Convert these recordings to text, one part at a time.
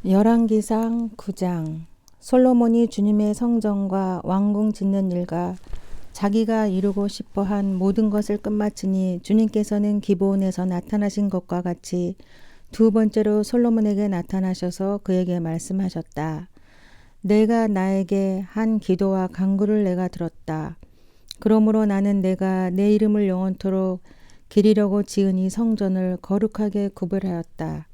열왕기상 9장. 솔로몬이 주님의 성전과 왕궁 짓는 일과 자기가 이루고 싶어한 모든 것을 끝마치니 주님께서는 기브온에서 나타나신 것과 같이 두 번째로 솔로몬에게 나타나셔서 그에게 말씀하셨다. 내가 나에게 한 기도와 간구를 내가 들었다. 그러므로 나는 내가 내 이름을 영원토록 기리려고 지은 이 성전을 거룩하게 구별하였다.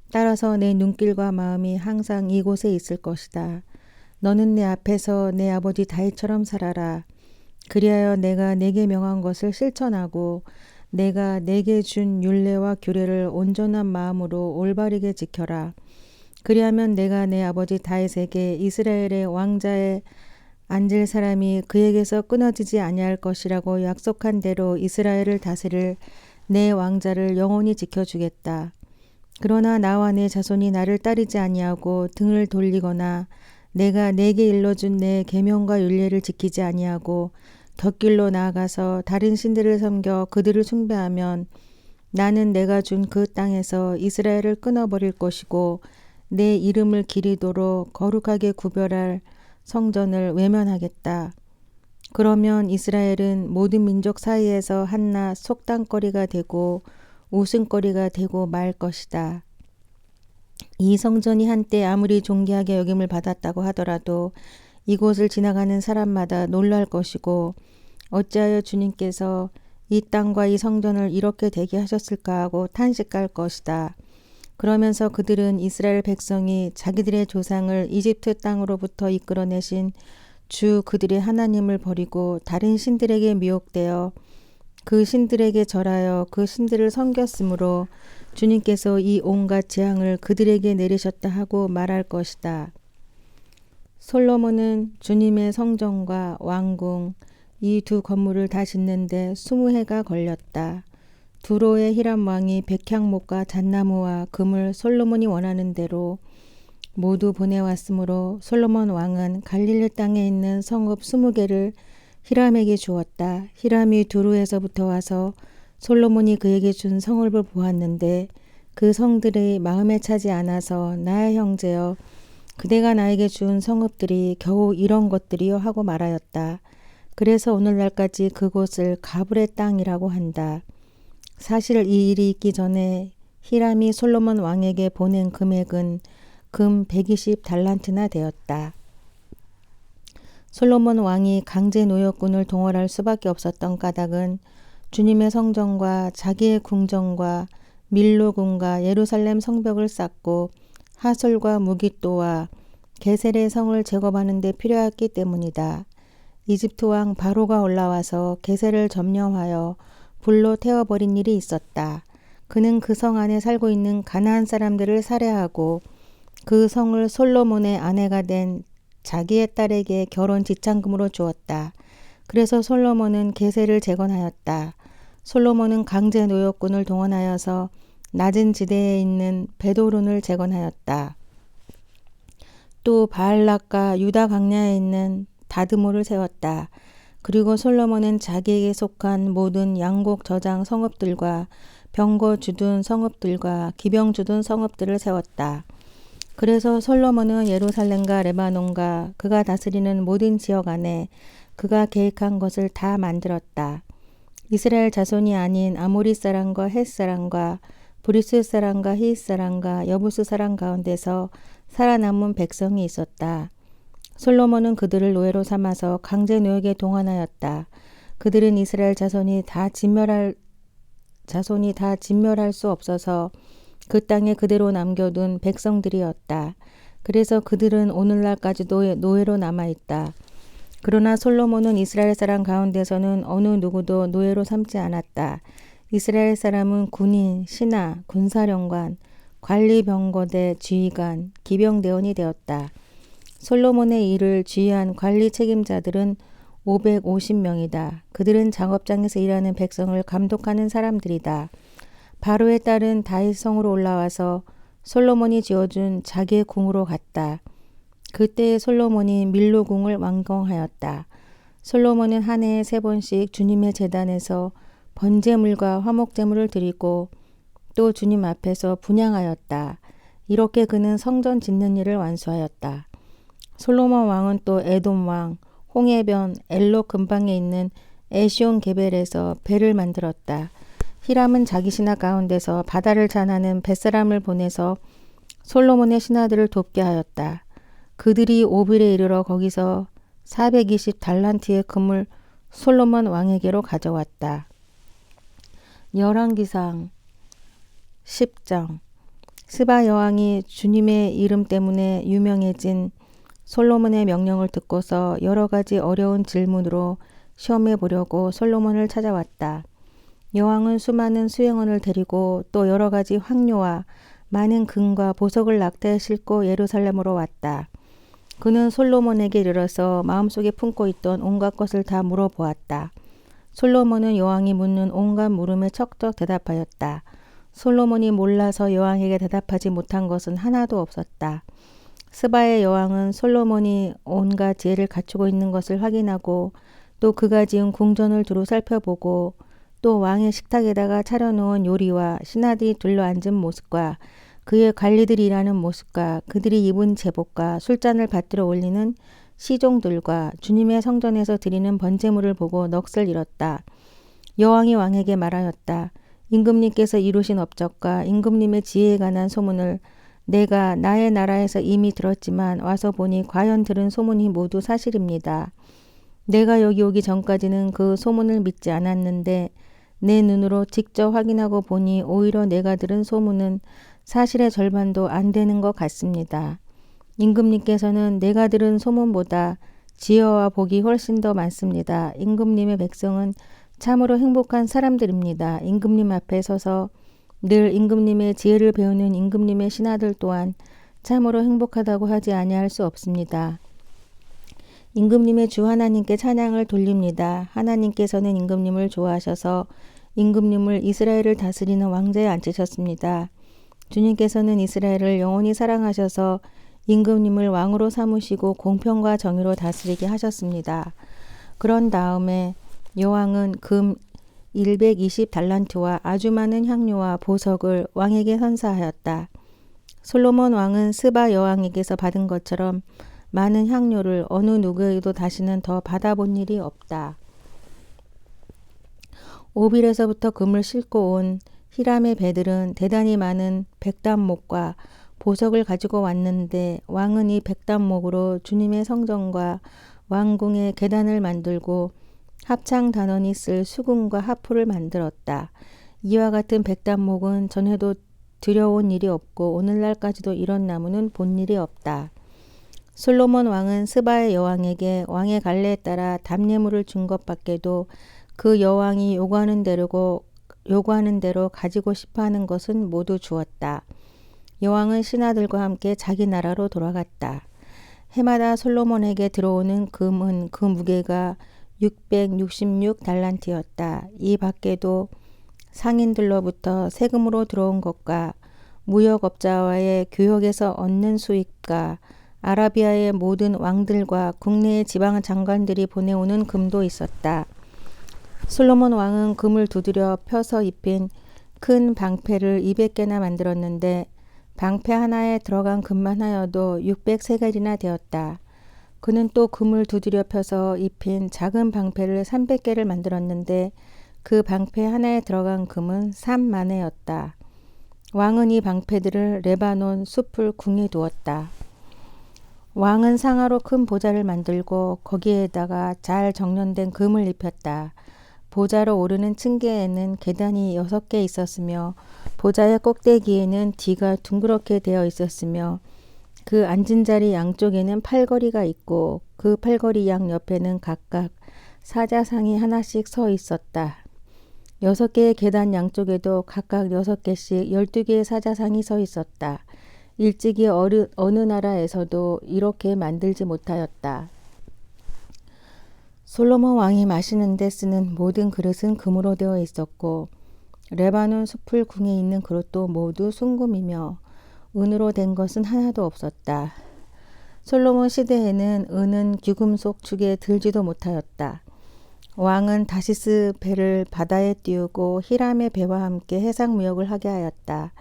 따라서 내 눈길과 마음이 항상 이곳에 있을 것이다. 너는 내 앞에서 내 아버지 다윗처럼 살아라. 그리하여 내가 내게 명한 것을 실천하고 내가 내게 준 율례와 규례를 온전한 마음으로 올바르게 지켜라. 그리하면 내가 내 아버지 다윗에게 이스라엘의 왕자에 앉을 사람이 그에게서 끊어지지 아니할 것이라고 약속한 대로 이스라엘을 다스릴 내 왕자를 영원히 지켜주겠다. 그러나 나와 내 자손이 나를 따르지 아니하고 등을 돌리거나 내가 내게 일러준 내 계명과 율례를 지키지 아니하고 덧길로 나아가서 다른 신들을 섬겨 그들을 숭배하면 나는 내가 준 그 땅에서 이스라엘을 끊어버릴 것이고 내 이름을 기리도록 거룩하게 구별할 성전을 외면하겠다. 그러면 이스라엘은 모든 민족 사이에서 한낱 속담거리가 되고 웃음거리가 되고 말 것이다. 이 성전이 한때 아무리 존귀하게 여김을 받았다고 하더라도 이곳을 지나가는 사람마다 놀랄 것이고 어찌하여 주님께서 이 땅과 이 성전을 이렇게 되게 하셨을까 하고 탄식할 것이다. 그러면서 그들은 이스라엘 백성이 자기들의 조상을 이집트 땅으로부터 이끌어내신 주 그들의 하나님을 버리고 다른 신들에게 미혹되어 그 신들에게 절하여 그 신들을 섬겼으므로 주님께서 이 온갖 재앙을 그들에게 내리셨다 하고 말할 것이다. 솔로몬은 주님의 성전과 왕궁 이 두 건물을 다 짓는데 20해가 걸렸다. 두로의 히람 왕이 백향목과 잣나무와 금을 솔로몬이 원하는 대로 모두 보내왔으므로 솔로몬 왕은 갈릴리 땅에 있는 성읍 20개를 히람에게 주었다. 히람이 두루에서부터 와서 솔로몬이 그에게 준 성읍을 보았는데 그 성들이 마음에 차지 않아서 나의 형제여 그대가 나에게 준 성읍들이 겨우 이런 것들이요 하고 말하였다. 그래서 오늘날까지 그곳을 가불의 땅이라고 한다. 사실 이 일이 있기 전에 히람이 솔로몬 왕에게 보낸 금액은 금 120달란트나 되었다. 솔로몬 왕이 강제 노역군을 동원할 수밖에 없었던 까닭은 주님의 성전과 자기의 궁전과 밀로궁과 예루살렘 성벽을 쌓고 하솔과 무깃도와 게셀의 성을 제거하는 데 필요했기 때문이다. 이집트 왕 바로가 올라와서 게셀을 점령하여 불로 태워버린 일이 있었다. 그는 그 성 안에 살고 있는 가나안 사람들을 살해하고 그 성을 솔로몬의 아내가 된 자기의 딸에게 결혼 지참금으로 주었다. 그래서 솔로몬은 게셀을 재건하였다. 솔로몬은 강제 노역군을 동원하여서 낮은 지대에 있는 베도론을 재건하였다. 또 바알락과 유다 광야에 있는 다드모를 세웠다. 그리고 솔로몬은 자기에게 속한 모든 양곡 저장 성읍들과 병거 주둔 성읍들과 기병 주둔 성읍들을 세웠다. 그래서 솔로몬은 예루살렘과 레바논과 그가 다스리는 모든 지역 안에 그가 계획한 것을 다 만들었다. 이스라엘 자손이 아닌 아모리 사람과 헷 사람과 브리스 사람과 히잇 사람과 여부스 사람 가운데서 살아남은 백성이 있었다. 솔로몬은 그들을 노예로 삼아서 강제 노역에 동원하였다. 그들은 이스라엘 자손이 다 진멸할 수 없어서 그 땅에 그대로 남겨둔 백성들이었다. 그래서 그들은 오늘날까지도 노예로 남아있다. 그러나 솔로몬은 이스라엘 사람 가운데서는 어느 누구도 노예로 삼지 않았다. 이스라엘 사람은 군인, 신하, 군사령관, 관리병거대 지휘관, 기병대원이 되었다. 솔로몬의 일을 지휘한 관리 책임자들은 550명이다. 그들은 작업장에서 일하는 백성을 감독하는 사람들이다. 바로의 딸은 다윗 성으로 올라와서 솔로몬이 지어준 자기의 궁으로 갔다. 그때 솔로몬이 밀로궁을 완공하였다. 솔로몬은 한 해에 3번씩 주님의 제단에서 번제물과 화목제물을 드리고 또 주님 앞에서 분향하였다. 이렇게 그는 성전 짓는 일을 완수하였다. 솔로몬 왕은 또 에돔 왕 홍해변 엘록 근방에 있는 에시온 게벨에서 배를 만들었다. 히람은 자기 신하 가운데서 바다를 잔하는 뱃사람을 보내서 솔로몬의 신하들을 돕게 하였다. 그들이 오빌에 이르러 거기서 420 달란트의 금을 솔로몬 왕에게로 가져왔다. 열왕기상 10장. 스바 여왕이 주님의 이름 때문에 유명해진 솔로몬의 명령을 듣고서 여러 가지 어려운 질문으로 시험해 보려고 솔로몬을 찾아왔다. 여왕은 수많은 수행원을 데리고 또 여러 가지 황료와 많은 금과 보석을 낙타에 싣고 예루살렘으로 왔다. 그는 솔로몬에게 이르러서 마음속에 품고 있던 온갖 것을 다 물어보았다. 솔로몬은 여왕이 묻는 온갖 물음에 척척 대답하였다. 솔로몬이 몰라서 여왕에게 대답하지 못한 것은 하나도 없었다. 스바의 여왕은 솔로몬이 온갖 지혜를 갖추고 있는 것을 확인하고 또 그가 지은 궁전을 두루 살펴보고 또 왕의 식탁에다가 차려놓은 요리와 신하들이 둘러앉은 모습과 그의 관리들이 일하는 모습과 그들이 입은 제복과 술잔을 받들어 올리는 시종들과 주님의 성전에서 드리는 번제물을 보고 넋을 잃었다. 여왕이 왕에게 말하였다. 임금님께서 이루신 업적과 임금님의 지혜에 관한 소문을 내가 나의 나라에서 이미 들었지만 와서 보니 과연 들은 소문이 모두 사실입니다. 내가 여기 오기 전까지는 그 소문을 믿지 않았는데 내 눈으로 직접 확인하고 보니 오히려 내가 들은 소문은 사실의 절반도 안 되는 것 같습니다. 임금님께서는 내가 들은 소문보다 지혜와 복이 훨씬 더 많습니다. 임금님의 백성은 참으로 행복한 사람들입니다. 임금님 앞에 서서 늘 임금님의 지혜를 배우는 임금님의 신하들 또한 참으로 행복하다고 하지 아니할 수 없습니다. 임금님의 주 하나님께 찬양을 돌립니다. 하나님께서는 임금님을 좋아하셔서 임금님을 이스라엘을 다스리는 왕자에 앉히셨습니다. 주님께서는 이스라엘을 영원히 사랑하셔서 임금님을 왕으로 삼으시고 공평과 정의로 다스리게 하셨습니다. 그런 다음에 여왕은 금 120 달란트와 아주 많은 향료와 보석을 왕에게 선사하였다. 솔로몬 왕은 스바 여왕에게서 받은 것처럼 많은 향료를 어느 누구에게도 다시는 더 받아본 일이 없다. 오빌에서부터 금을 싣고 온 히람의 배들은 대단히 많은 백단목과 보석을 가지고 왔는데 왕은 이 백단목으로 주님의 성전과 왕궁의 계단을 만들고 합창 단원이 쓸 수금과 하프를 만들었다. 이와 같은 백단목은 전에도 들여온 일이 없고 오늘날까지도 이런 나무는 본 일이 없다. 솔로몬 왕은 스바의 여왕에게 왕의 관례에 따라 답례물을 준 것밖에도 그 여왕이 요구하는 대로 가지고 싶어하는 것은 모두 주었다. 여왕은 신하들과 함께 자기 나라로 돌아갔다. 해마다 솔로몬에게 들어오는 금은 그 무게가 666 달란트였다. 이 밖에도 상인들로부터 세금으로 들어온 것과 무역업자와의 교역에서 얻는 수익과 아라비아의 모든 왕들과 국내의 지방 장관들이 보내오는 금도 있었다. 솔로몬 왕은 금을 두드려 펴서 입힌 큰 방패를 200개나 만들었는데 방패 하나에 들어간 금만 하여도 600세겔이나 되었다. 그는 또 금을 두드려 펴서 입힌 작은 방패를 300개를 만들었는데 그 방패 하나에 들어간 금은 3만회였다. 왕은 이 방패들을 레바논 숲을 궁에 두었다. 왕은 상하로 큰 보좌를 만들고 거기에다가 잘 정련된 금을 입혔다. 보좌로 오르는 층계에는 계단이 6개 있었으며 보좌의 꼭대기에는 뒤가 둥그렇게 되어 있었으며 그 앉은 자리 양쪽에는 팔걸이가 있고 그 팔걸이 양 옆에는 각각 사자상이 하나씩 서 있었다. 6개의 계단 양쪽에도 각각 6개씩 12개의 사자상이 서 있었다. 일찍이 어느 나라에서도 이렇게 만들지 못하였다. 솔로몬 왕이 마시는 데 쓰는 모든 그릇은 금으로 되어 있었고 레바논 숲을 궁에 있는 그릇도 모두 순금이며 은으로 된 것은 하나도 없었다. 솔로몬 시대에는 은은 귀금속 축에 들지도 못하였다. 왕은 다시스 배를 바다에 띄우고 히람의 배와 함께 해상 무역을 하게 하였다.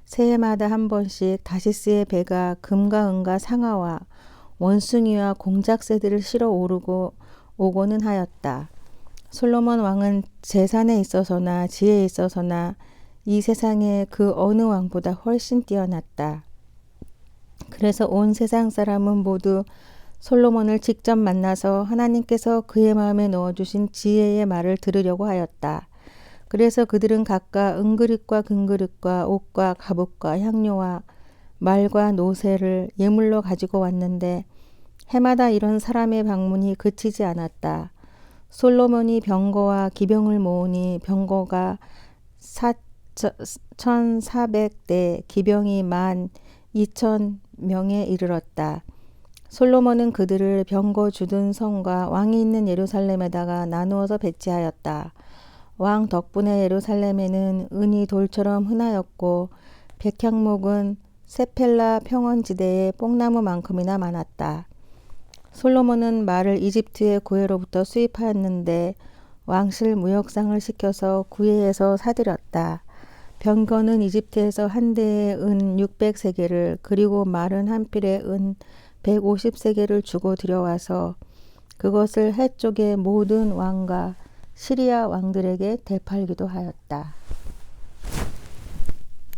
새해마다 한 번씩 다시스의 배가 금과 은과 상아와 원숭이와 공작새들을 실어 오고는 하였다. 솔로몬 왕은 재산에 있어서나 지혜에 있어서나 이 세상에 그 어느 왕보다 훨씬 뛰어났다. 그래서 온 세상 사람은 모두 솔로몬을 직접 만나서 하나님께서 그의 마음에 넣어주신 지혜의 말을 들으려고 하였다. 그래서 그들은 각각 은그릇과 금그릇과 옷과 갑옷과 향료와 말과 노새를 예물로 가지고 왔는데 해마다 이런 사람의 방문이 그치지 않았다. 솔로몬이 병거와 기병을 모으니 병거가 1400대, 기병이 12,000명에 이르렀다. 솔로몬은 그들을 병거 주둔 성과 왕이 있는 예루살렘에다가 나누어서 배치하였다. 왕 덕분에 예루살렘에는 은이 돌처럼 흔하였고 백향목은 세펠라 평원지대에 뽕나무만큼이나 많았다. 솔로몬은 말을 이집트의 구해로부터 수입하였는데 왕실 무역상을 시켜서 구해에서 사들였다. 병거는 이집트에서 한 대에 은 600세겔을 그리고 말은 한 필에 은 150세겔을 주고 들여와서 그것을 해쪽의 모든 왕과 시리아 왕들에게 되팔기도 하였다.